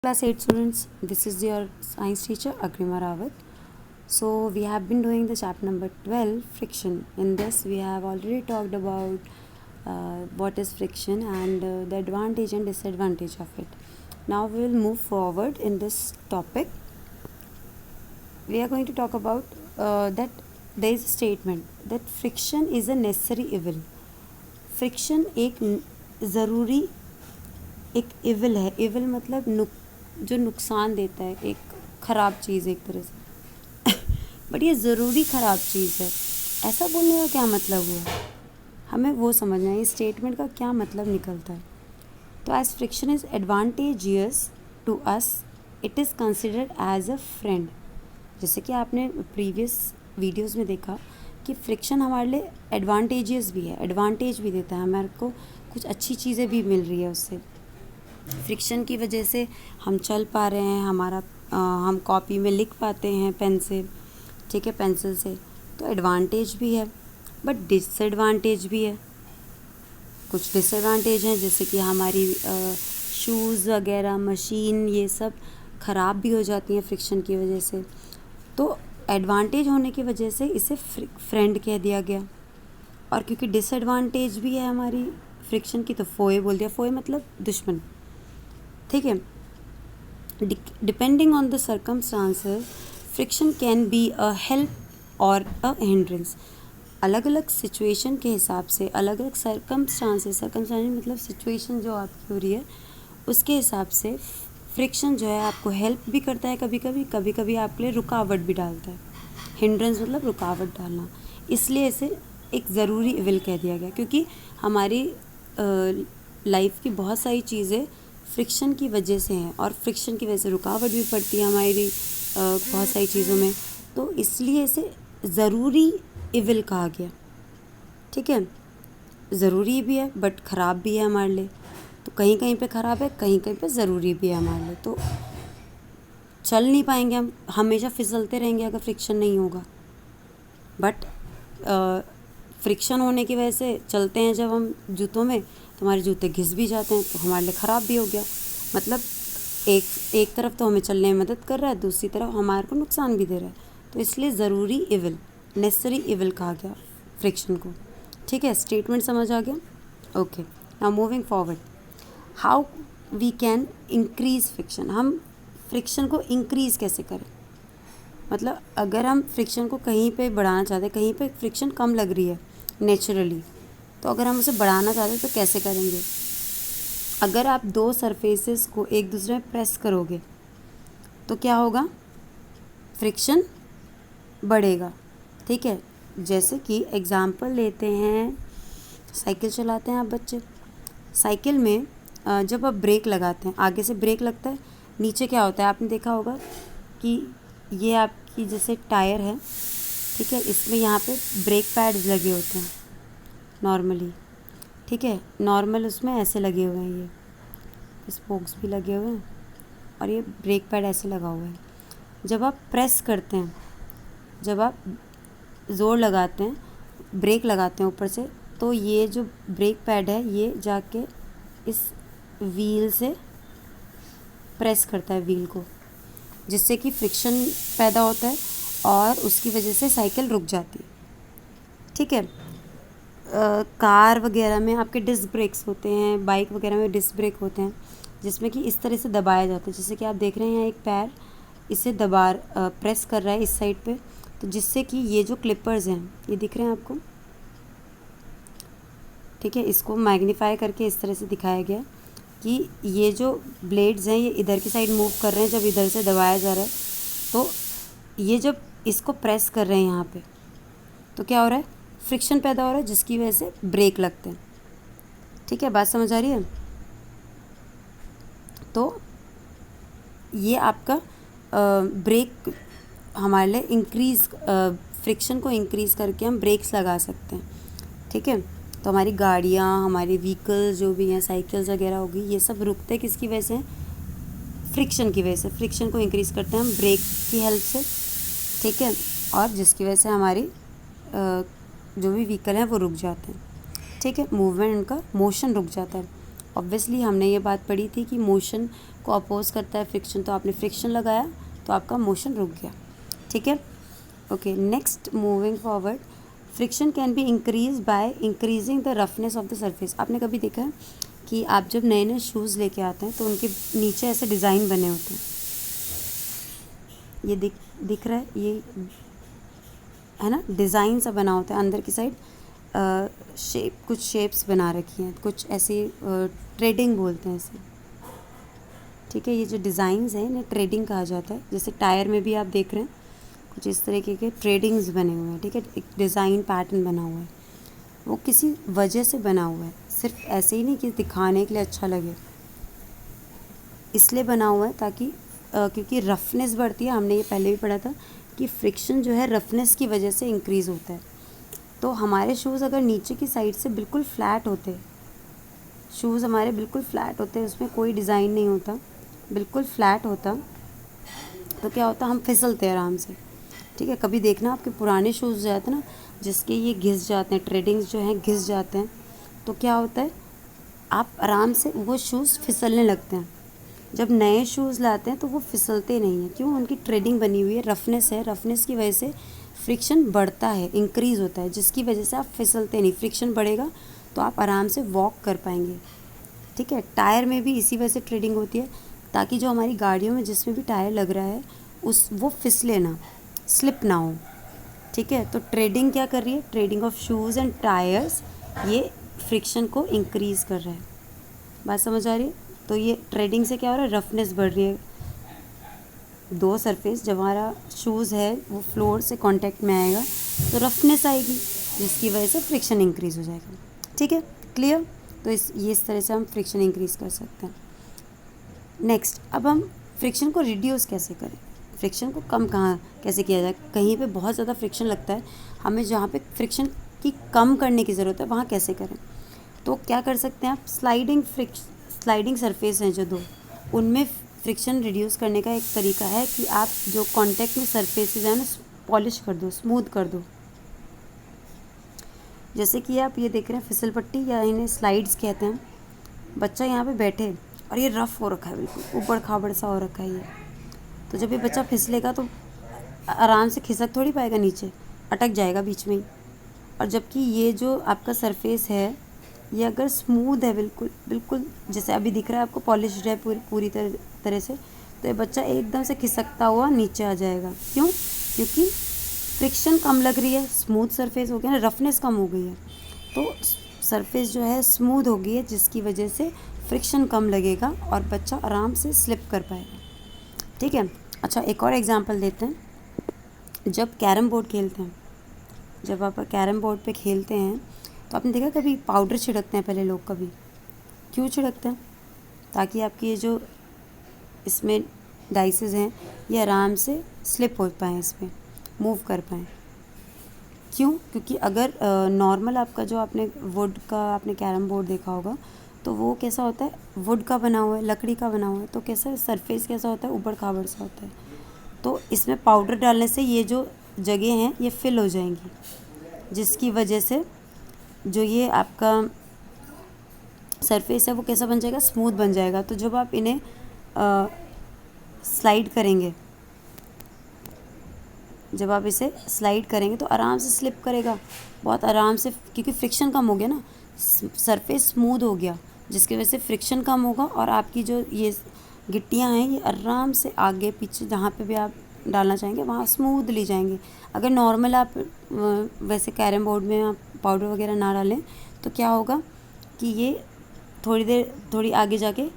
Class 8 students, this is your science teacher Agrima Rawat. So we have been doing the chapter number 12, friction. In this we have already talked about what is friction and the advantage and disadvantage of it. Now we will move forward in this topic. We are going to talk about that there is a statement that friction is a necessary evil. Friction एक ज़रूरी एक evil है. Evil मतलब जो नुकसान देता है, एक ख़राब चीज़ एक तरह से बट ये ज़रूरी ख़राब चीज़ है. ऐसा बोलने का क्या मतलब हुआ, हमें वो समझना है इस स्टेटमेंट का क्या मतलब निकलता है. तो as friction is advantageous to us, it is considered as a friend. जैसे कि आपने प्रीवियस वीडियोज़ में देखा कि फ्रिक्शन हमारे लिए एडवांटेजियस भी है, एडवांटेज भी देता है, हमारे को कुछ अच्छी चीज़ें भी मिल रही है उससे. फ्रिक्शन की वजह से हम चल पा रहे हैं, हम कॉपी में लिख पाते हैं पेन से, ठीक है, पेंसिल से. तो एडवांटेज भी है बट डिसएडवांटेज भी है. कुछ डिसएडवांटेज हैं जैसे कि हमारी शूज़ वगैरह, मशीन, ये सब ख़राब भी हो जाती हैं फ्रिक्शन की वजह से. तो एडवांटेज होने की वजह से इसे फ्रेंड कह दिया गया. और क्योंकि डिसएडवांटेज भी है हमारी फ्रिक्शन की तो फोए बोल दिया. फोए मतलब दुश्मन, ठीक है. Depending on the circumstances, friction can be a help और अ हिंड्रेंस. अलग अलग सिचुएशन के हिसाब से, अलग अलग सर्कमस्टांसेस मतलब सिचुएशन जो आपकी हो रही है उसके हिसाब से फ्रिक्शन जो है आपको हेल्प भी करता है, कभी कभी आपके लिए रुकावट भी डालता है. हिंड्रेंस मतलब रुकावट डालना. इसलिए इसे एक ज़रूरी इविल कह दिया गया क्योंकि हमारी लाइफ की बहुत सारी चीज़ें फ्रिक्शन की वजह से हैं और फ्रिक्शन की वजह से रुकावट भी पड़ती है हमारी बहुत सारी चीज़ों में. तो इसलिए इसे ज़रूरी इविल कहा गया, ठीक है. ज़रूरी भी है बट ख़राब भी है हमारे लिए. तो कहीं कहीं पे ख़राब है, कहीं कहीं पे ज़रूरी भी है हमारे लिए. तो चल नहीं पाएंगे, हम हमेशा फिसलते रहेंगे अगर फ्रिक्शन नहीं होगा. बट फ्रिक्शन होने की वजह से चलते हैं जब हम जूतों में, तो हमारे जूते घिस भी जाते हैं, तो हमारे लिए ख़राब भी हो गया. मतलब एक तरफ तो हमें चलने में मदद कर रहा है, दूसरी तरफ हमारे को नुकसान भी दे रहा है. तो इसलिए ज़रूरी इविल, नेसेसरी इविल कहा गया फ्रिक्शन को, ठीक है. स्टेटमेंट समझ आ गया. Okay, now moving forward, how we can increase friction. हम फ्रिक्शन को इंक्रीज़ कैसे करें, मतलब अगर हम फ्रिक्शन को कहीं पे बढ़ाना चाहते हैं, कहीं पे फ्रिक्शन कम लग रही है नेचुरली, तो अगर हम उसे बढ़ाना चाहते हैं तो कैसे करेंगे. अगर आप दो सरफेसेस को एक दूसरे में प्रेस करोगे तो क्या होगा, फ्रिक्शन बढ़ेगा, ठीक है. जैसे कि एग्ज़ाम्पल लेते हैं, साइकिल चलाते हैं आप बच्चे. साइकिल में जब आप ब्रेक लगाते हैं, आगे से ब्रेक लगता है, नीचे क्या होता है आपने देखा होगा कि ये आपकी जैसे टायर है, ठीक है, इसमें यहाँ पे ब्रेक पैड्स लगे होते हैं नॉर्मली, ठीक है. नॉर्मल उसमें ऐसे लगे हुए हैं, ये स्पोक्स भी लगे हुए हैं और ये ब्रेक पैड ऐसे लगा हुआ है. जब आप प्रेस करते हैं, जब आप ज़ोर लगाते हैं, ब्रेक लगाते हैं ऊपर से, तो ये जो ब्रेक पैड है ये जाके इस व्हील से प्रेस करता है व्हील को, जिससे कि फ्रिक्शन पैदा होता है और उसकी वजह से साइकिल रुक जाती है, ठीक है. कार वगैरह में आपके डिस्क ब्रेक्स होते हैं, बाइक वगैरह में डिस्क ब्रेक होते हैं, जिसमें कि इस तरह से दबाया जाता है. जैसे कि आप देख रहे हैं एक पैर इसे प्रेस कर रहा है इस साइड पे, तो जिससे कि ये जो क्लिपर्स हैं ये दिख रहे हैं आपको, ठीक है. इसको मैग्नीफाई करके इस तरह से दिखाया गया कि ये जो ब्लेड्स हैं ये इधर की साइड मूव कर रहे हैं जब इधर से दबाया जा रहा है. तो ये जब इसको प्रेस कर रहे हैं यहाँ पे, तो क्या हो रहा है, फ्रिक्शन पैदा हो रहा है, जिसकी वजह से ब्रेक लगते हैं, ठीक है. बात समझ आ रही है. तो ये आपका ब्रेक हमारे लिए इंक्रीज़, फ्रिक्शन को इंक्रीज़ करके हम ब्रेक्स लगा सकते हैं, ठीक है. तो हमारी गाड़ियाँ, हमारी व्हीकल्स जो भी हैं, साइकिल्स वगैरह होगी, ये सब रुकते किसकी वजह से, फ्रिक्शन की वजह से. फ्रिक्शन को इंक्रीज़ करते हैं हम ब्रेक की हेल्प से, ठीक है. और जिसकी वजह से हमारी जो भी व्हीकल हैं वो रुक जाते हैं, ठीक है. मूवमेंट उनका, मोशन रुक जाता है. ऑब्वियसली हमने ये बात पढ़ी थी कि मोशन को अपोज करता है फ्रिक्शन, तो आपने फ्रिक्शन लगाया तो आपका मोशन रुक गया। ठीक है, okay. Next, moving forward, friction can be increase by increasing the roughness of the surface. आपने कभी देखा है कि आप जब नए नए शूज़ लेके आते हैं तो उनके नीचे ऐसे डिज़ाइन बने होते हैं, ये दिख रहा है, ये है ना, डिज़ाइन सा बना होता है अंदर की साइड, शेप, कुछ शेप्स बना रखी हैं, कुछ ऐसी ट्रेडिंग बोलते हैं इसे। ठीक है, ये जो डिज़ाइंस हैं इन्हें ट्रेडिंग कहा जाता है। जैसे टायर में भी आप देख रहे हैं कुछ इस तरीके के ट्रेडिंग्स बने हुए हैं। ठीक है, एक डिज़ाइन पैटर्न बना हुआ है, वो किसी वजह से बना हुआ है, सिर्फ ऐसे ही नहीं कि दिखाने के लिए अच्छा लगे, इसलिए बना हुआ है ताकि क्योंकि रफनेस बढ़ती है। हमने ये पहले भी पढ़ा था कि फ्रिक्शन जो है रफनेस की वजह से इंक्रीज़ होता है। तो हमारे शूज़ अगर नीचे की साइड से बिल्कुल फ्लैट होते, शूज़ हमारे बिल्कुल फ्लैट होते, उसमें कोई डिज़ाइन नहीं होता, बिल्कुल फ्लैट होता, तो क्या होता, हम फिसलते हैं आराम से। ठीक है, कभी देखना आपके पुराने शूज़ जो जाते हैं ना, जिसके ये घिस जाते हैं, ट्रेडिंग्स जो हैं घिस जाते हैं, तो क्या होता है, आप आराम से वो शूज़ फिसलने लगते हैं। जब नए शूज़ लाते हैं तो वो फिसलते नहीं हैं, क्यों, उनकी ट्रेडिंग बनी हुई है, रफनेस है, रफनेस की वजह से फ्रिक्शन बढ़ता है, इंक्रीज़ होता है, जिसकी वजह से आप फिसलते नहीं। फ्रिक्शन बढ़ेगा तो आप आराम से वॉक कर पाएंगे। ठीक है, टायर में भी इसी वजह से ट्रेडिंग होती है, ताकि जो हमारी गाड़ियों में जिसमें भी टायर लग रहा है वो फिसले ना, स्लिप ना हो। ठीक है, तो ट्रेडिंग क्या कर रही है, trading of shoes and tyres, ये फ्रिक्शन को इंक्रीज़ कर रहा है। बात समझ आ रही है? तो ये ट्रेडिंग से क्या हो रहा है, रफनेस बढ़ रही है। दो सरफेस, जब हमारा शूज़ है वो फ्लोर से कांटेक्ट में आएगा तो रफनेस आएगी, जिसकी वजह से फ्रिक्शन इंक्रीज़ हो जाएगा। ठीक है, क्लियर? तो इस तरह से हम फ्रिक्शन इंक्रीज़ कर सकते हैं। नेक्स्ट, अब हम फ्रिक्शन को रिड्यूस कैसे करें, फ्रिक्शन को कम कैसे किया जाए। कहीं पे बहुत ज़्यादा फ्रिक्शन लगता है, हमें जहाँ पे फ्रिक्शन की कम करने की ज़रूरत है वहाँ कैसे करें। तो क्या कर सकते हैं आप, स्लाइडिंग सरफेस हैं जो दो, उनमें फ्रिक्शन रिड्यूस करने का एक तरीका है कि आप जो कांटेक्ट में सरफेसेस हैं ना, पॉलिश कर दो, स्मूथ कर दो। जैसे कि आप ये देख रहे हैं फिसल पट्टी, या इन्हें स्लाइड्स कहते हैं। बच्चा यहाँ पे बैठे और ये रफ़ हो रखा है, बिल्कुल ऊबड़ खाबड़ सा हो रखा है ये, तो जब ये बच्चा फिसलेगा तो आराम से खिसक थोड़ी पाएगा, नीचे अटक जाएगा बीच में ही। और जबकि ये जो आपका सरफेस है ये अगर स्मूथ है, बिल्कुल जैसे अभी दिख रहा है आपको, पॉलिश्ड है पूरी तरह से, तो ये बच्चा एकदम से खिसकता हुआ नीचे आ जाएगा। क्यों? क्योंकि फ्रिक्शन कम लग रही है, स्मूथ सरफेस हो गया ना, रफनेस कम हो गई है, तो सरफेस जो है स्मूथ हो गई है, जिसकी वजह से फ्रिक्शन कम लगेगा और बच्चा आराम से स्लिप कर पाएगा। ठीक है, अच्छा एक और एग्जांपल देते हैं। जब कैरम बोर्ड खेलते हैं, जब आप कैरम बोर्ड पे खेलते हैं तो आपने देखा कभी पाउडर छिड़कते हैं पहले लोग, कभी क्यों छिड़कते हैं, ताकि आपकी ये जो इसमें डाइसेस हैं ये आराम से स्लिप हो पाएँ, इसमें मूव कर पाएँ। क्यों? क्योंकि अगर नॉर्मल आपका जो आपने वुड का आपने कैरम बोर्ड देखा होगा तो वो कैसा होता है, वुड का बना हुआ है, लकड़ी का बना हुआ है, तो कैसा सरफेस कैसा होता है, ऊबड़ खाबड़ सा होता है। तो इसमें पाउडर डालने से ये जो जगह हैं ये फिल हो जाएंगी, जिसकी वजह से जो ये आपका सरफेस है वो कैसा बन जाएगा, स्मूथ बन जाएगा। तो जब आप इन्हें स्लाइड करेंगे, जब आप इसे स्लाइड करेंगे तो आराम से स्लिप करेगा, बहुत आराम से, क्योंकि फ्रिक्शन कम हो गया ना, सरफेस स्मूथ हो गया, जिसकी वजह से फ्रिक्शन कम होगा और आपकी जो ये गिट्टियाँ हैं ये आराम से आगे पीछे जहाँ पे भी आप डालना चाहेंगे वहाँ स्मूथली जाएंगे। अगर नॉर्मल आप वैसे कैरम बोर्ड में आप पाउडर वगैरह ना डालें तो क्या होगा कि ये थोड़ी आगे जाके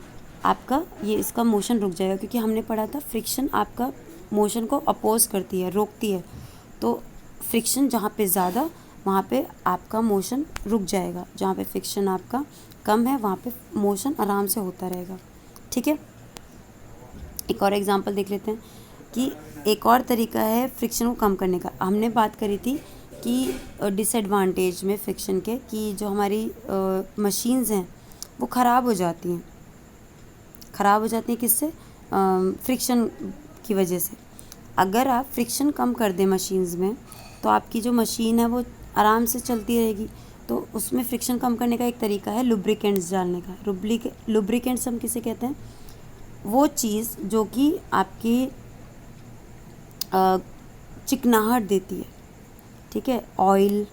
आपका ये इसका मोशन रुक जाएगा, क्योंकि हमने पढ़ा था फ्रिक्शन आपका मोशन को अपोज करती है, रोकती है। तो फ्रिक्शन जहाँ पे ज़्यादा वहाँ पे आपका मोशन रुक जाएगा, जहाँ पे फ्रिक्शन आपका कम है वहाँ पे मोशन आराम से होता रहेगा। ठीक है, एक और एग्जांपल देख लेते हैं कि एक और तरीका है फ्रिक्शन को कम करने का। हमने बात करी थी कि डिसएडवांटेज में फ्रिक्शन के, कि जो हमारी मशीन्स हैं वो ख़राब हो जाती हैं किससे, फ्रिक्शन की वजह से। अगर आप फ्रिक्शन कम कर दें मशीन्स में तो आपकी जो मशीन है वो आराम से चलती रहेगी। तो उसमें फ्रिक्शन कम करने का एक तरीका है लुब्रिकेंट्स डालने का। लुब्रिकेंट्स हम किसे कहते हैं, वो चीज़ जो कि आपकी चिकनाहट देती है, ठीक है। ऑयल,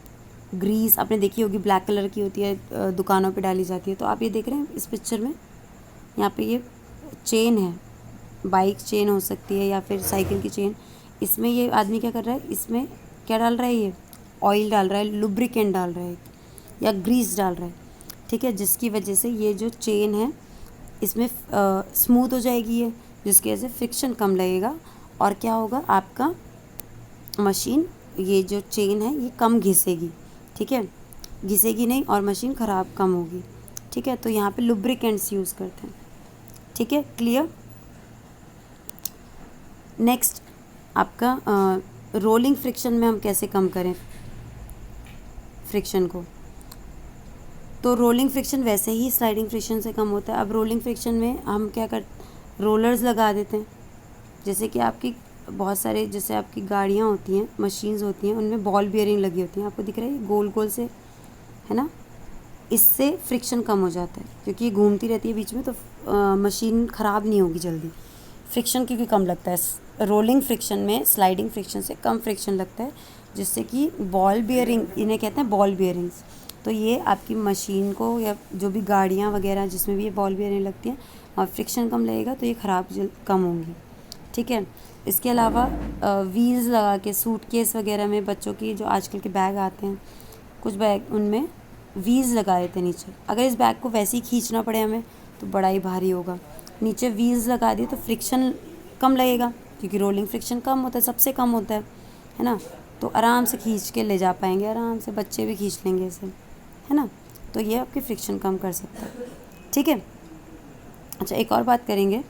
ग्रीस आपने देखी होगी, ब्लैक कलर की होती है, दुकानों पे डाली जाती है। तो आप ये देख रहे हैं इस पिक्चर में, यहाँ पे ये चेन है, बाइक चेन हो सकती है या फिर साइकिल की चेन। इसमें ये आदमी क्या कर रहा है, इसमें क्या डाल रहा है, ये ऑयल डाल रहा है, लुब्रिकेंट डाल रहा है या ग्रीस डाल रहा है, ठीक है। जिसकी वजह से ये जो चेन है इसमें स्मूथ हो जाएगी ये, जिसकी वजह से फ्रिक्शन कम लगेगा और क्या होगा, आपका मशीन, ये जो चेन है ये कम घिसेगी, ठीक है, घिसेगी नहीं और मशीन ख़राब कम होगी, ठीक है। तो यहाँ पे लुब्रिकेंट्स यूज़ करते हैं, ठीक है, क्लियर। नेक्स्ट आपका रोलिंग फ्रिक्शन में हम कैसे कम करें फ्रिक्शन को। तो रोलिंग फ्रिक्शन वैसे ही स्लाइडिंग फ्रिक्शन से कम होता है। अब रोलिंग फ्रिक्शन में हम क्या रोलर्स लगा देते हैं। जैसे कि आपकी बहुत सारे, जैसे आपकी गाड़ियाँ होती हैं, मशीन्स होती हैं, उनमें बॉल बियरिंग लगी होती हैं, आपको दिख रहा है गोल गोल से, है ना। इससे फ्रिक्शन कम हो जाता है क्योंकि ये घूमती रहती है बीच में, तो मशीन ख़राब नहीं होगी जल्दी। फ्रिक्शन क्योंकि कम लगता है रोलिंग फ्रिक्शन में, स्लाइडिंग फ्रिक्शन से कम फ्रिक्शन लगता है, जिससे कि बॉल बियरिंग, इन्हें कहते हैं बॉल बियरिंग्स। तो ये आपकी मशीन को या जो भी गाड़ियाँ वगैरह जिसमें भी ये बॉल बियरिंग लगती हैं और फ्रिक्शन कम लगेगा तो ये ख़राब कम होंगी, ठीक है। इसके अलावा व्हील्स लगा के सूटकेस वगैरह में, बच्चों की जो आजकल के बैग आते हैं, कुछ बैग उनमें व्हील्स लगा देते हैं नीचे। अगर इस बैग को वैसे ही खींचना पड़े हमें तो बड़ा ही भारी होगा। नीचे व्हील्स लगा दिए तो फ्रिक्शन कम लगेगा क्योंकि रोलिंग फ्रिक्शन कम होता है, सबसे कम होता है ना। तो आराम से खींच के ले जा पाएंगे, आराम से बच्चे भी खींच लेंगे इसे, है ना। तो ये आपकी फ्रिक्शन कम कर सकता है, ठीक है। अच्छा, एक और बात करेंगे,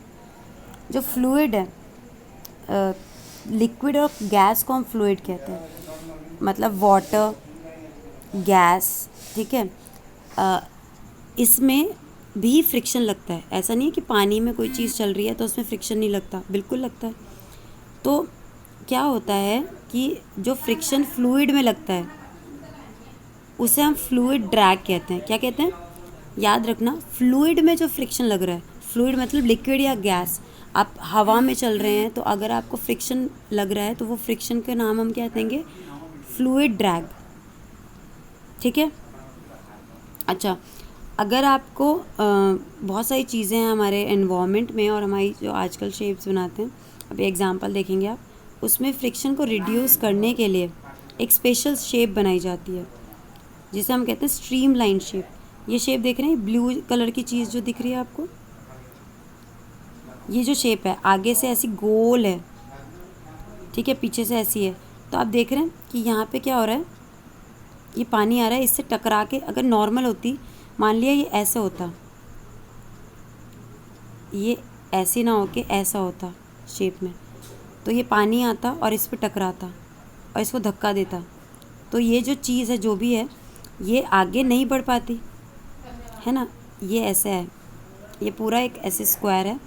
जो फ्लूइड है, लिक्विड और गैस को हम फ्लूइड कहते हैं, मतलब वाटर, गैस, ठीक है। इसमें भी फ्रिक्शन लगता है। ऐसा नहीं है कि पानी में कोई चीज़ चल रही है तो उसमें फ्रिक्शन नहीं लगता, बिल्कुल लगता है। तो क्या होता है कि जो फ्रिक्शन फ्लूइड में लगता है उसे हम फ्लूइड ड्रैग कहते हैं। क्या कहते हैं, याद रखना, फ्लूइड में जो फ्रिक्शन लग रहा है, फ्लूइड मतलब लिक्विड या गैस, आप हवा में चल रहे हैं तो अगर आपको फ्रिक्शन लग रहा है तो वो फ्रिक्शन के नाम हम क्या देंगे, फ्लूइड ड्रैग, ठीक है। अच्छा, अगर आपको बहुत सारी चीज़ें हैं हमारे एनवायरनमेंट में और हमारी जो आजकल शेप्स बनाते हैं, अभी एग्जांपल देखेंगे आप, उसमें फ्रिक्शन को रिड्यूस करने के लिए एक स्पेशल शेप बनाई जाती है जिसे हम कहते हैं स्ट्रीम लाइन शेप। ये शेप देख रहे हैं, ब्लू कलर की चीज़ जो दिख रही है आपको, ये जो शेप है आगे से ऐसी गोल है, ठीक है, पीछे से ऐसी है। तो आप देख रहे हैं कि यहाँ पे क्या हो रहा है, ये पानी आ रहा है, इससे टकरा के, अगर नॉर्मल होती, मान लिया ये ऐसे होता, ये ऐसे ना होके ऐसा होता शेप में, तो ये पानी आता और इस पर टकराता और इसको धक्का देता, तो ये जो चीज़ है जो भी है ये आगे नहीं बढ़ पाती, है ना। ये ऐसे है, ये पूरा एक ऐसे स्क्वायर है,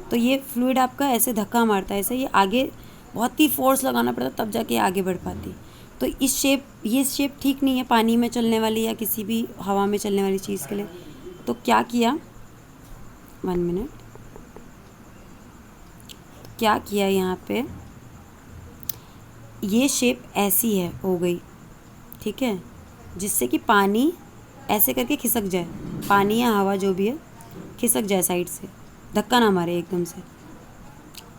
तो ये फ्लूइड आपका ऐसे धक्का मारता है, ऐसे ये आगे बहुत ही फोर्स लगाना पड़ता तब जाके आगे बढ़ पाती। तो ये शेप ठीक नहीं है पानी में चलने वाली या किसी भी हवा में चलने वाली चीज़ के लिए। तो क्या किया, 1 मिनट, क्या किया, यहाँ पे ये शेप ऐसी है हो गई, ठीक है, जिससे कि पानी ऐसे करके खिसक जाए, पानी या हवा जो भी है खिसक जाए साइड से, धक्का ना मारे एकदम से,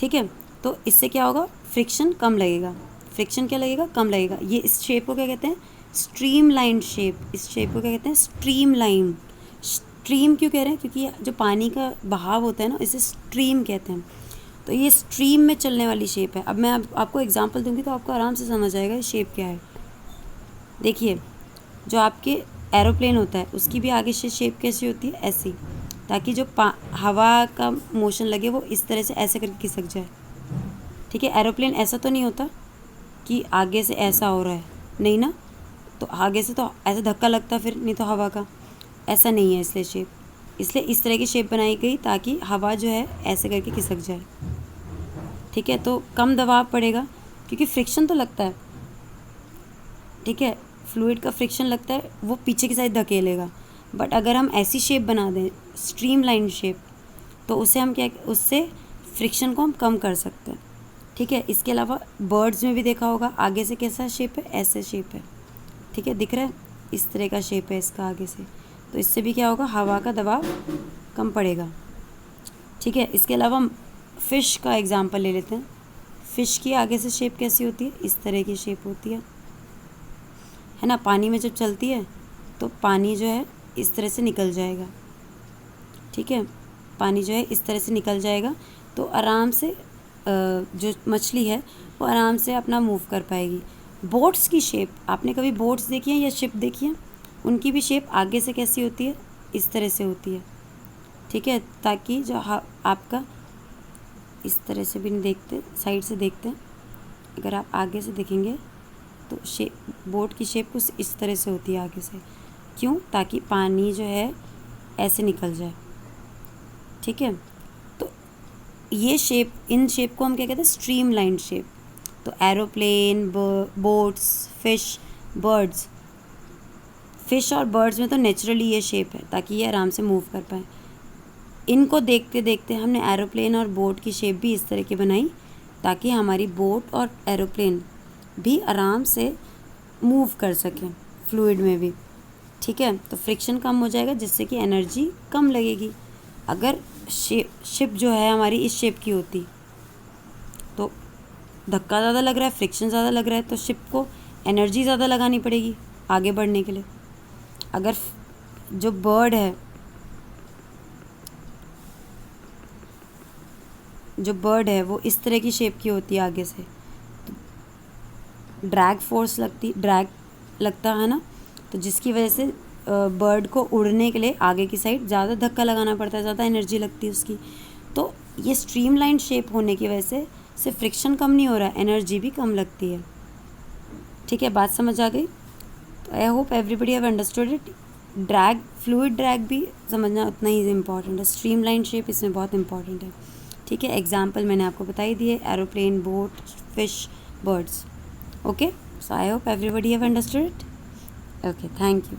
ठीक है। तो इससे क्या होगा, फ्रिक्शन कम लगेगा। फ्रिक्शन क्या लगेगा, कम लगेगा। ये इस शेप को क्या कहते हैं, स्ट्रीम लाइन शेप। इस शेप को क्या कहते हैं, स्ट्रीम लाइन। स्ट्रीम क्यों कह रहे हैं, क्योंकि जो पानी का बहाव होता है ना, इसे स्ट्रीम कहते हैं। तो ये स्ट्रीम में चलने वाली शेप है। अब मैं आपको एग्जांपल दूंगी तो आपको आराम से समझ आएगा ये शेप क्या है। देखिए, जो आपके एरोप्लेन होता है उसकी भी आगे से शेप कैसी होती है, ऐसी, ताकि जो हवा का मोशन लगे वो इस तरह से ऐसे करके खिसक जाए, ठीक है। एरोप्लेन ऐसा तो नहीं होता कि आगे से ऐसा हो रहा है, नहीं ना, तो आगे से तो ऐसे धक्का लगता फिर, नहीं तो हवा का ऐसा नहीं है, इसलिए शेप, इसलिए इस तरह की शेप बनाई गई ताकि हवा जो है ऐसे करके खिसक जाए, ठीक है। तो कम दबाव पड़ेगा क्योंकि फ्रिक्शन तो लगता है, ठीक है, फ्लूइड का फ्रिक्शन लगता है, वो पीछे की साइड धकेलेगा। बट अगर हम ऐसी शेप बना दें, स्ट्रीम लाइन शेप, तो उसे हम क्या, उससे फ्रिक्शन को हम कम कर सकते हैं। ठीक है, इसके अलावा बर्ड्स में भी देखा होगा, आगे से कैसा शेप है, ऐसे शेप है। ठीक है, दिख रहा है, इस तरह का शेप है इसका आगे से, तो इससे भी क्या होगा, हवा का दबाव कम पड़ेगा। ठीक है, इसके अलावा हम फ़िश का एग्जांपल ले लेते हैं। फ़िश की आगे से शेप कैसी होती है, इस तरह की शेप होती है ना। पानी में जब चलती है तो पानी जो है इस तरह से निकल जाएगा। ठीक है, पानी जो है इस तरह से निकल जाएगा, तो आराम से जो मछली है वो आराम से अपना मूव कर पाएगी। बोट्स की शेप, आपने कभी बोट्स देखी हैं या शिप देखी हैं, उनकी भी शेप आगे से कैसी होती है, इस तरह से होती है। ठीक है, ताकि जो आपका इस तरह से भी नहीं देखते, साइड से देखते हैं, अगर आप आगे से देखेंगे तो बोट की शेप कुछ इस तरह से होती है आगे से। क्यों, ताकि पानी जो है ऐसे निकल जाए। ठीक है, तो ये शेप, इन शेप को हम क्या कहते हैं, स्ट्रीम लाइन शेप। तो aeroplane, boats, fish, birds, fish और बर्ड्स में तो नेचुरली ये शेप है ताकि ये आराम से मूव कर पाए। इनको देखते देखते हमने एरोप्लेन और बोट की शेप भी इस तरह की बनाई ताकि हमारी बोट और एरोप्लेन भी आराम से मूव कर सकें फ्लूइड में भी। ठीक है, तो फ्रिक्शन कम हो जाएगा जिससे कि एनर्जी कम लगेगी। अगर शिप जो है हमारी इस शेप की होती तो धक्का ज़्यादा लग रहा है, फ्रिक्शन ज़्यादा लग रहा है, तो शिप को एनर्जी ज़्यादा लगानी पड़ेगी आगे बढ़ने के लिए। अगर जो बर्ड है वो इस तरह की शेप की होती है आगे से, तो ड्रैग लगता है ना, तो जिसकी वजह से बर्ड को उड़ने के लिए आगे की साइड ज़्यादा धक्का लगाना पड़ता है, ज़्यादा एनर्जी लगती है उसकी। तो ये स्ट्रीमलाइन शेप होने की वजह से सिर्फ फ्रिक्शन कम नहीं हो रहा है, एनर्जी भी कम लगती है। ठीक है, बात समझ आ गई? तो I hope everybody have understood it. Fluid drag भी समझना उतना ही इम्पॉर्टेंट है, स्ट्रीमलाइन शेप इसमें बहुत इंपॉर्टेंट है। ठीक है, एग्जाम्पल मैंने आपको बताई दिए, aeroplane, boat, fish, birds. Okay, so I hope everybody have understood it. Okay, thank you.